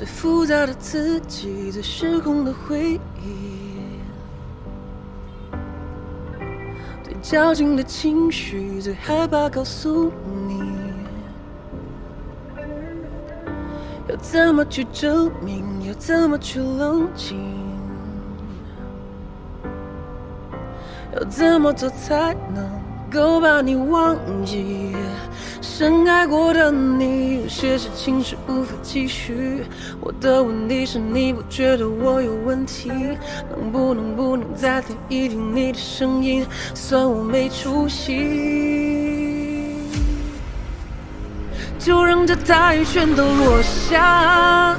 最复杂的自己，最失控的回忆，最矫情的情绪，最害怕告诉你，要怎么去证明，要怎么去冷静，要怎么做才能够把你忘记？深爱过的你，有些事情是无法继续。我的问题是你不觉得我有问题？能不能再听一听你的声音？算我没出息，就让这大雨全都落下，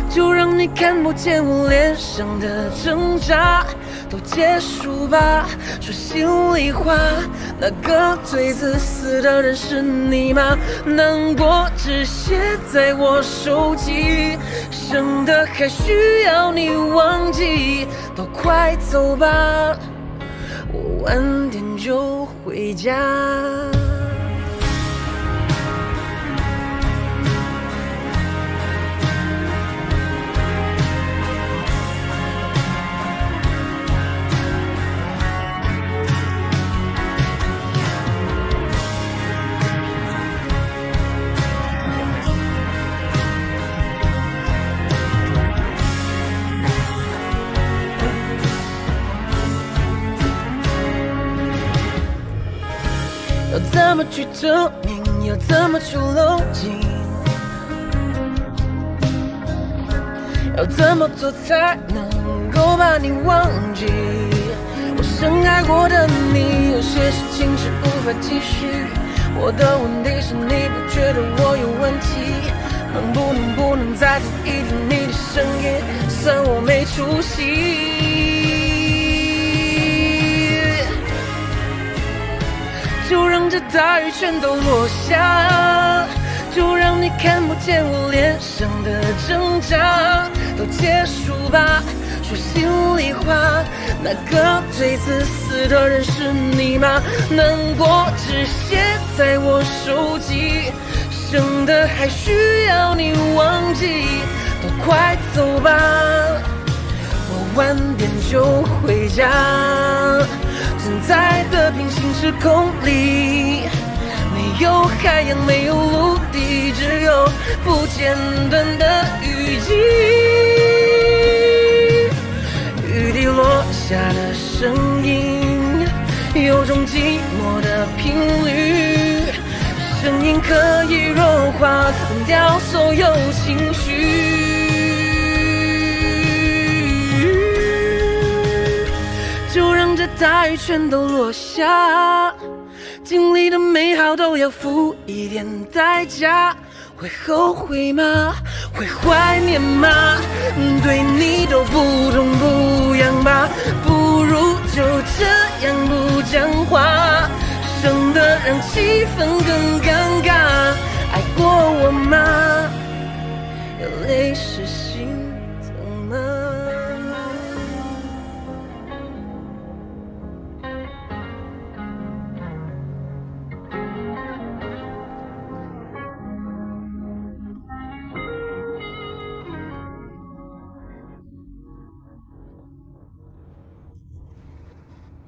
就让你看不见我脸上的挣扎。都结束吧，说心里话，那个最自私的人是你吗？难过只写在我手机，剩的还需要你忘记。都快走吧，我晚点就回家。要怎么去证明？要怎么去冷静？要怎么做才能够把你忘记？我深爱过的你，有些事情是无法继续。我的问题是你不觉得我有问题？能不能再听一听你的声音？算我没出息。就让这大雨全都落下，就让你看不见我脸上的挣扎。都结束吧，说心里话，那个最自私的人是你吗？难过只写在我手机，剩的还需要你忘记。都快走吧，我晚点就回家。存在的平行时空里，没有海洋，没有陆地，只有不间断的雨季。雨滴落下的声音，有种寂寞的频率，声音可以融化空掉所有情绪。就让这大雨全都落下，经历的美好都要付一点代价。会后悔吗？会怀念吗？对你都不痛不痒吧，不如就这样不讲话，省得让气氛更尴尬。爱过我吗？有泪湿心